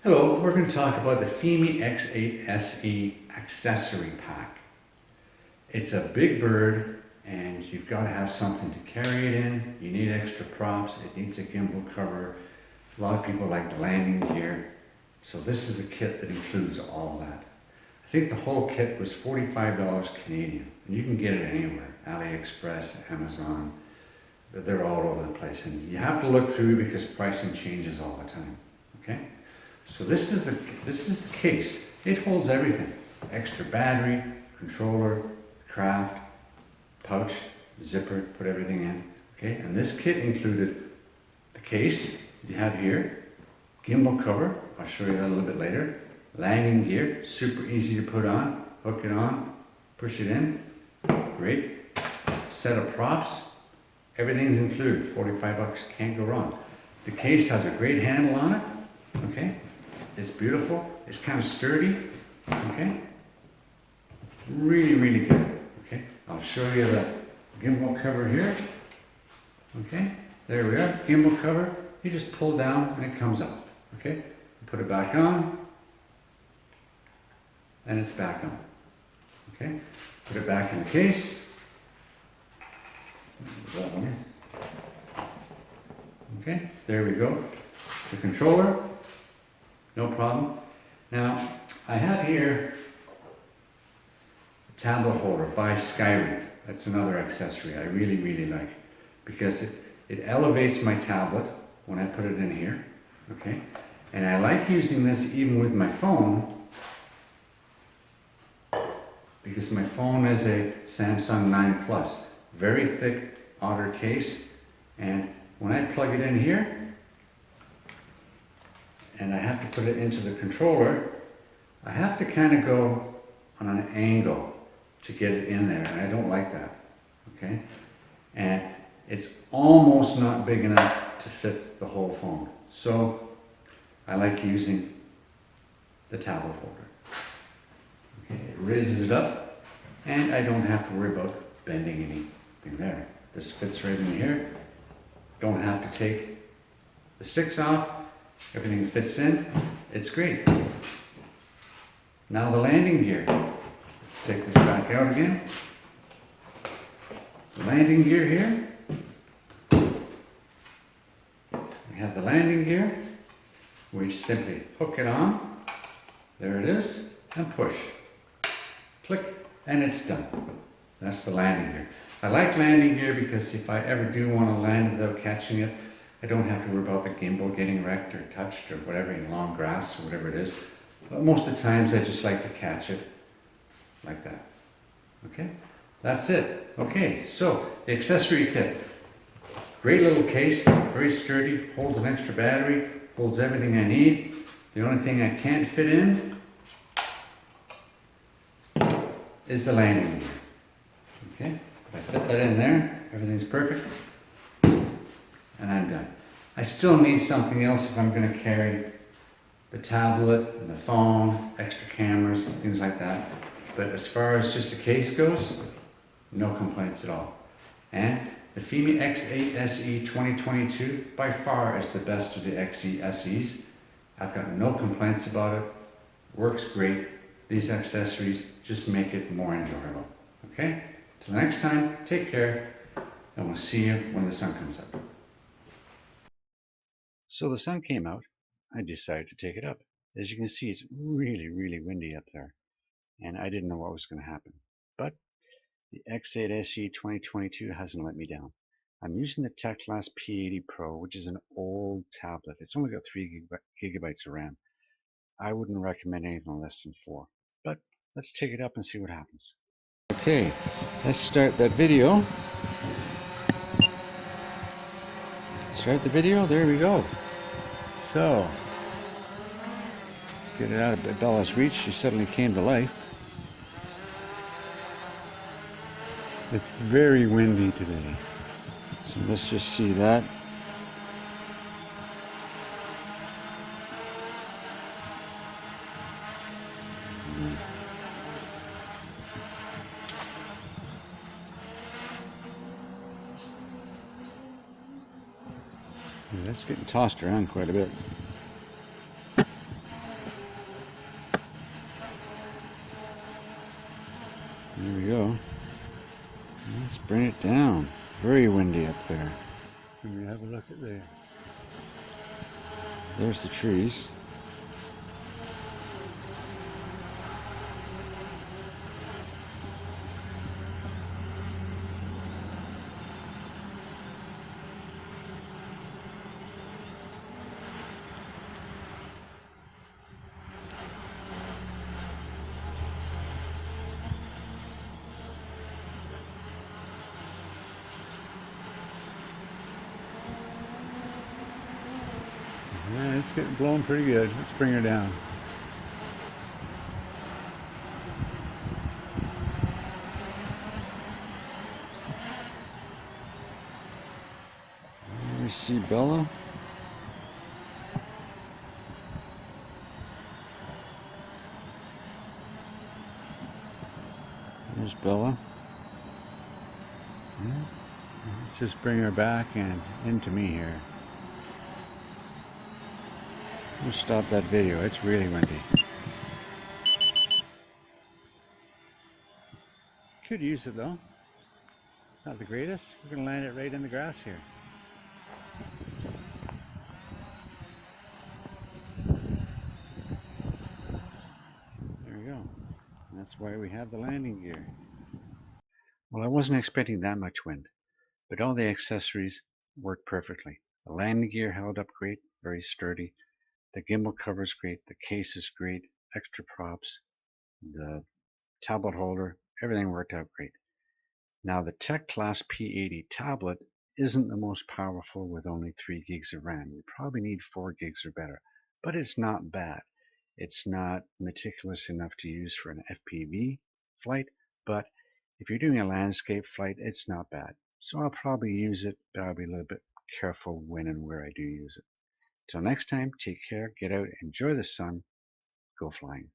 Hello, we're going to talk about the Fimi X8 SE accessory pack. It's a big bird and you've got to have something to carry it in. You need extra props, it needs a gimbal cover. A lot of people like the landing gear. So this is a kit that includes all that. I think the whole kit was $45 Canadian. And you can get it anywhere, AliExpress, Amazon. They're all over the place. And you have to look through because pricing changes all the time, okay? So this is the case. It holds everything. Extra battery, controller, craft, pouch, zipper, put everything in. Okay, and this kit included the case you have here, gimbal cover, I'll show you that a little bit later, landing gear, super easy to put on, hook it on, push it in, great. Set of props, everything's included, 45 bucks, can't go wrong. The case has a great handle on it, okay? It's beautiful, it's kind of sturdy, okay? Really, really good, okay? I'll show you the gimbal cover here, okay? There we are, gimbal cover. You just pull down and it comes up, okay? Put it back on, and it's back on, okay? Put it back in the case. That one. Okay, there we go. The controller. No problem. Now, I have here a tablet holder by Skyroot. That's another accessory I really, really like because it elevates my tablet when I put it in here, okay? And I like using this even with my phone because my phone is a Samsung 9 Plus. Very thick outer case, and when I plug it in here, and I have to put it into the controller, I have to kind of go on an angle to get it in there, and I don't like that, okay? And it's almost not big enough to fit the whole phone. So I like using the tablet holder. Okay, it raises it up, and I don't have to worry about bending anything there. This fits right in here. Don't have to take the sticks off. Everything fits in. It's great. Now the landing gear. Let's take this back out again. The landing gear here. We have the landing gear. We simply hook it on. There it is. And push. Click. And it's done. That's the landing gear. I like landing gear because if I ever do want to land without catching it, I don't have to worry about the gimbal getting wrecked or touched or whatever in long grass or whatever it is. But most of the times I just like to catch it like that. Okay, that's it. Okay, so the accessory kit. Great little case, very sturdy, holds an extra battery, holds everything I need. The only thing I can't fit in is the landing gear. Okay, if I fit that in there, everything's perfect. And I'm done. I still need something else if I'm going to carry the tablet and the phone, extra cameras and things like that. But as far as just a case goes, no complaints at all. And the Fimi X8 SE 2022 by far is the best of the X8 SEs. I've got no complaints about it. Works great. These accessories just make it more enjoyable. Okay? Till next time, take care, and we'll see you when the sun comes up. So the sun came out, I decided to take it up. As you can see, it's really, really windy up there, and I didn't know what was going to happen. But the X8 SE 2022 hasn't let me down. I'm using the Teclast P80 Pro, which is an old tablet. It's only got 3 gigabytes of RAM. I wouldn't recommend anything less than 4. But let's take it up and see what happens. Okay, let's start that video. Start the video, there we go. So, let's get it out of Bella's reach. She suddenly came to life. It's very windy today. So let's just see that. Yeah, that's getting tossed around quite a bit. There we go. Let's bring it down. Very windy up there. Let me have a look at there. There's the trees. Yeah, it's getting blowing pretty good. Let's bring her down. We see Bella. There's Bella. Yeah. Let's just bring her back and into me here. We'll stop that video. It's really windy. Could use it though. Not the greatest. We're going to land it right in the grass here. There we go. And that's why we have the landing gear. Well, I wasn't expecting that much wind, but all the accessories worked perfectly. The landing gear held up great, very sturdy. The gimbal cover's great. The case is great. Extra props. The tablet holder. Everything worked out great. Now the Teclast P80 tablet isn't the most powerful with only 3 gigs of RAM. You probably need 4 gigs or better, but it's not bad. It's not meticulous enough to use for an FPV flight, but if you're doing a landscape flight, it's not bad. So I'll probably use it, but I'll be a little bit careful when and where I do use it. Till next time, take care, get out, enjoy the sun, go flying.